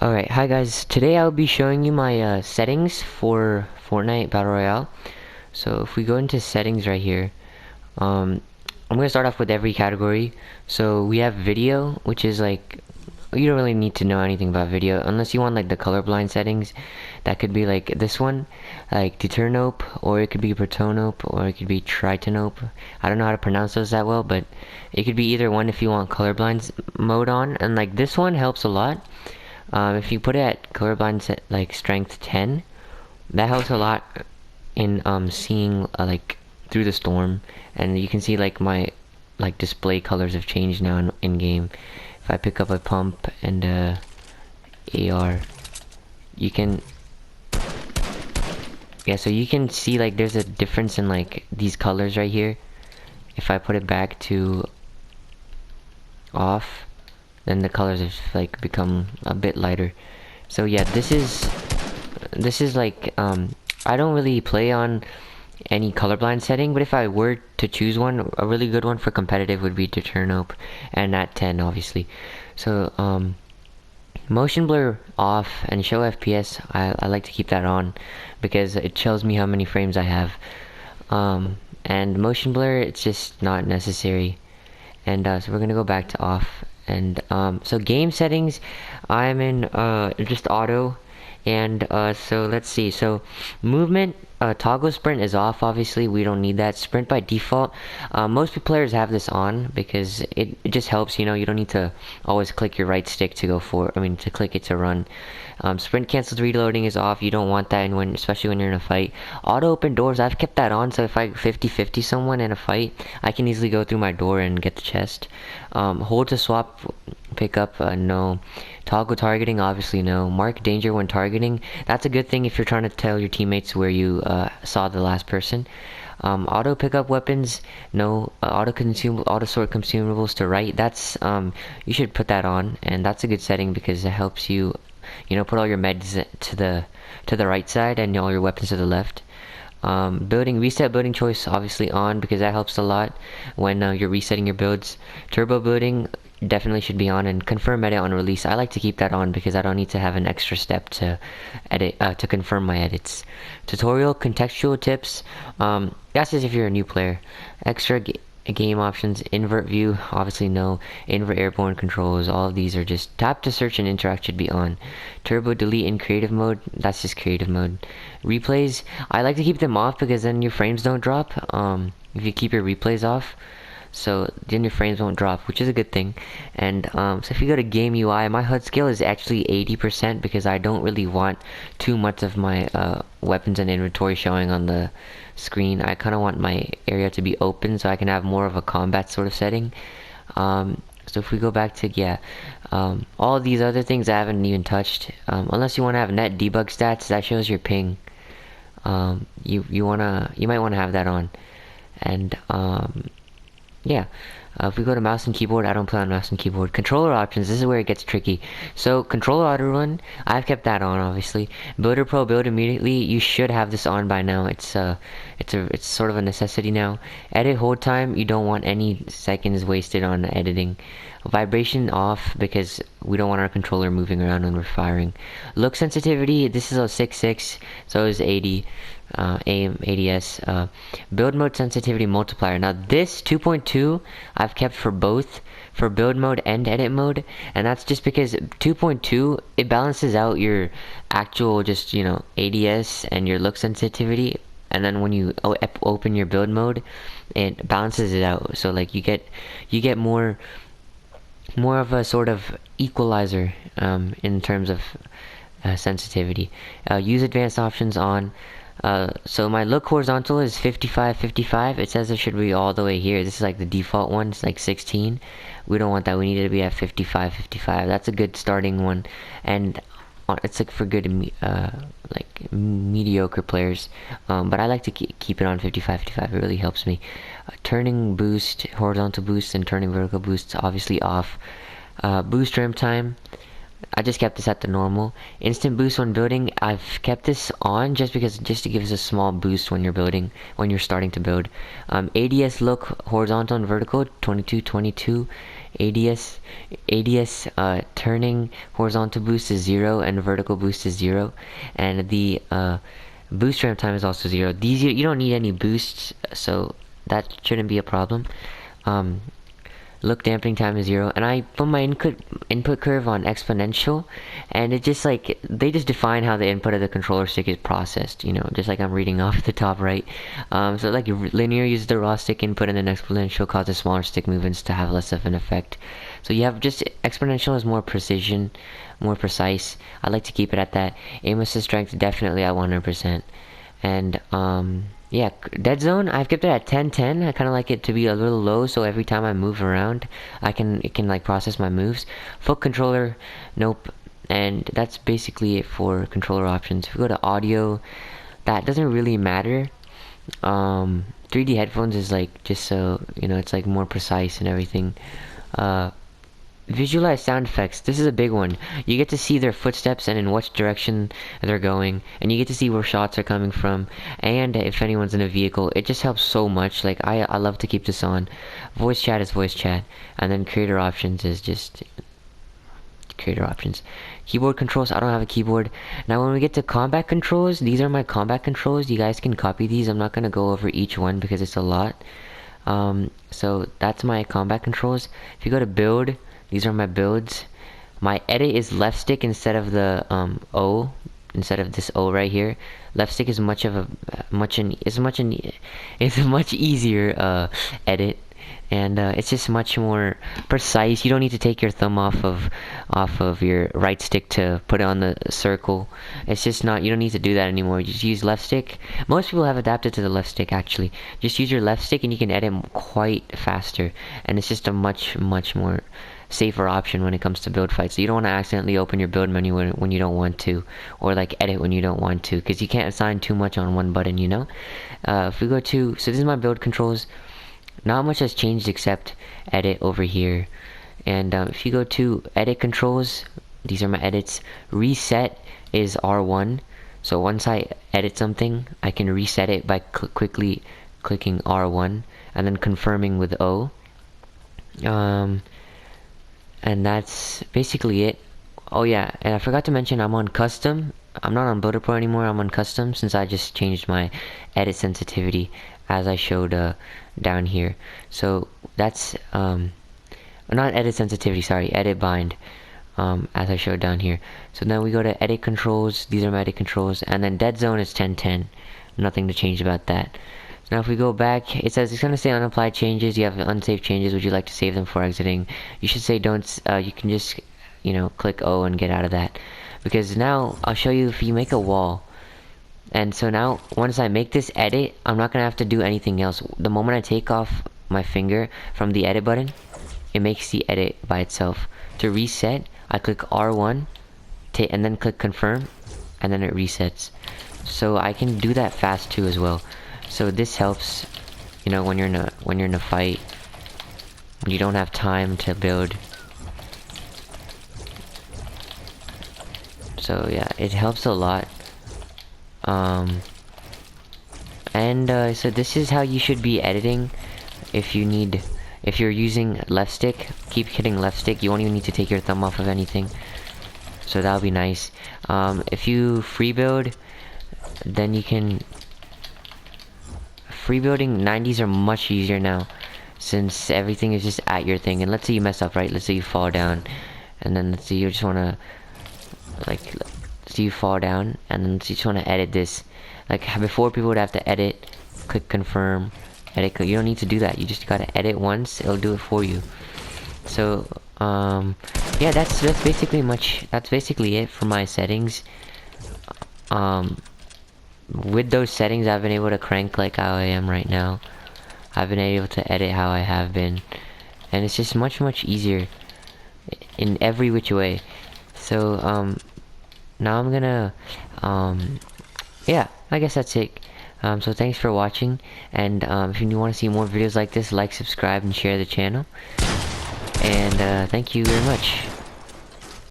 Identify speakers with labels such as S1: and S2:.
S1: Alright, hi guys. Today I'll be showing you my settings for Fortnite Battle Royale. So if we go into settings right here, I'm gonna start off with every category. So we have video, which is like, you don't really need to know anything about video unless you want like the colorblind settings. That could be like this one, like Deuternope, or it could be Protonope, or it could be Tritonope. I don't know how to pronounce those that well, but it could be either one if you want colorblind mode on. And like this one helps a lot. If you put it at colorblind set, like strength 10, that helps a lot in seeing like through the storm, and you can see like my like display colors have changed now in game. If I pick up a pump and AR, you can so you can see like there's a difference in like these colors right here. If I put it back to off, then the colors have like become a bit lighter. So yeah, this is like I don't really play on any colorblind setting, but if I were to choose one, a really good one for competitive would be Deuternope, and at 10 obviously. So motion blur off and show FPS, I like to keep that on because it shows me how many frames I have. And motion blur, it's just not necessary. And so we're gonna go back to off. And so game settings, I'm in just auto. And so let's see, so movement, toggle sprint is off. Obviously we don't need that. Sprint by default, most players have this on because it just helps, you know, you don't need to always click your right stick to go for, to click it to run. Sprint cancels reloading is off. You don't want that, and especially when you're in a fight. Auto open doors, I've kept that on, so if I 50-50 someone in a fight, I can easily go through my door and get the chest. Hold to swap pick up, no. Toggle targeting, obviously no. Mark danger when targeting, that's a good thing if you're trying to tell your teammates where you saw the last person. Auto pick up weapons, no. Auto sort consumables to right, that's you should put that on, and that's a good setting because it helps you, you know, put all your meds to the right side and all your weapons to the left. Reset building choice obviously on because that helps a lot when you're resetting your builds. Turbo building definitely should be on, and confirm edit on release. I like to keep that on because I don't need to have an extra step to edit to confirm my edits. Tutorial contextual tips. That's just if you're a new player. Extra game options, invert view, obviously no. Invert airborne controls, all of these are just tap to search and interact should be on. Turbo delete in creative mode, that's just creative mode. Replays, I like to keep them off because then your frames don't drop. If you keep your replays off, so then your frames won't drop, which is a good thing. And so if you go to game UI, my HUD scale is actually 80% because I don't really want too much of my weapons and inventory showing on the screen. I kind of want my area to be open so I can have more of a combat sort of setting. So if we go back to all these other things I haven't even touched, unless you want to have net debug stats that shows your ping. You might want to have that on. And yeah, if we go to mouse and keyboard, I don't play on mouse and keyboard. Controller options, this is where it gets tricky. So controller auto run, I've kept that on obviously. Builder Pro build immediately, you should have this on by now. It's sort of a necessity now. Edit hold time, you don't want any seconds wasted on editing. Vibration off because we don't want our controller moving around when we're firing. Look sensitivity, this is a 6.6, so is 80. AIM ADS, build mode sensitivity multiplier. Now this 2.2 I've kept for both, for build mode and edit mode, and that's just because 2.2 it balances out your actual just, you know, ADS and your look sensitivity, and then when you open your build mode it balances it out, so like you get more of a sort of equalizer in terms of sensitivity. Use advanced options on. So my look horizontal is 55. It says it should be all the way here. This is like the default one. It's like 16. We don't want that. We need it to be at 55. That's a good starting one, and it's like for good like mediocre players. But I like to keep it on 55. It really helps me. Turning boost, horizontal boost, and turning vertical boost obviously off. Boost ramp time. I just kept this at the normal. Instant boost when building, I've kept this on just to give us a small boost when you're starting to build. ADS look horizontal and vertical 22 ADS turning horizontal boost is 0 and vertical boost is 0, and the boost ramp time is also 0. These you don't need any boosts, so that shouldn't be a problem. Look dampening time is 0, and I put my input curve on exponential, and it just like they just define how the input of the controller stick is processed, just like I'm reading off the top right. So like linear uses the raw stick input, and then exponential causes smaller stick movements to have less of an effect. So you have just exponential is more precision, more precise. I like to keep it at that. Aim assist strength definitely at 100%, and yeah, dead zone, I've kept it at 10-10. I kind of like it to be a little low, so every time I move around, it can like process my moves. Foot controller, nope. And that's basically it for controller options. If we go to audio, that doesn't really matter. 3D headphones is like just so, it's like more precise and everything. Visualize sound effects. This is a big one. You get to see their footsteps and in which direction they're going, and you get to see where shots are coming from, and if anyone's in a vehicle. It just helps so much. Like I love to keep this on. Voice chat is voice chat, and then creator options is just creator options. Keyboard controls, I don't have a keyboard. Now when we get to combat controls, these are my combat controls. You guys can copy these. I'm not gonna go over each one because it's a lot. So that's my combat controls. If you go to build, these are my builds. My edit is left stick instead of the O, instead of this O right here. Left stick is much easier edit, and it's just much more precise. You don't need to take your thumb off of your right stick to put it on the circle. It's just not, you don't need to do that anymore. You just use left stick. Most people have adapted to the left stick actually. Just use your left stick and you can edit quite faster, and it's just a much more safer option when it comes to build fights. So you don't want to accidentally open your build menu when you don't want to, or like edit when you don't want to, because you can't assign too much on one button, If we go to, so this is my build controls. Not much has changed except edit over here. And if you go to edit controls, these are my edits. Reset is R1. So once I edit something, I can reset it by quickly clicking R1 and then confirming with O. And that's basically it. Oh yeah, and I forgot to mention I'm on custom. I'm not on Builder Pro anymore, I'm on custom since I just changed my edit sensitivity as I showed down here. So that's not edit sensitivity, sorry, edit bind, as I showed down here. So then we go to edit controls. These are my edit controls, and then dead zone is 10-10. Nothing to change about that. Now if we go back, it says it's going to say unapplied changes. You have unsaved changes. Would you like to save them for exiting? You should say don't. You can just click O and get out of that, because now I'll show you if you make a wall. And so now once I make this edit, I'm not gonna have to do anything else. The moment I take off my finger from the edit button, it makes the edit by itself. To reset, I click R1 and then click confirm, and then it resets. So I can do that fast too as well. So this helps, when you're in a fight, when you don't have time to build. So yeah, it helps a lot. So this is how you should be editing. If you're using left stick, keep hitting left stick. You won't even need to take your thumb off of anything. So that'll be nice. If you free build, then you can. Free building 90s are much easier now, since everything is just at your thing. And let's say you mess up, right? Let's say you fall down, and then let's say you just wanna you fall down, and then you just want to edit this. Like before, people would have to edit, click confirm, edit. You don't need to do that. You just gotta edit once, it'll do it for you. So yeah, that's basically it for my settings. With those settings, I've been able to crank like how I am right now. I've been able to edit how I have been, and it's just much easier in every which way. So now I'm gonna yeah, I guess that's it. So thanks for watching, and if you want to see more videos like this, like, subscribe, and share the channel. And thank you very much.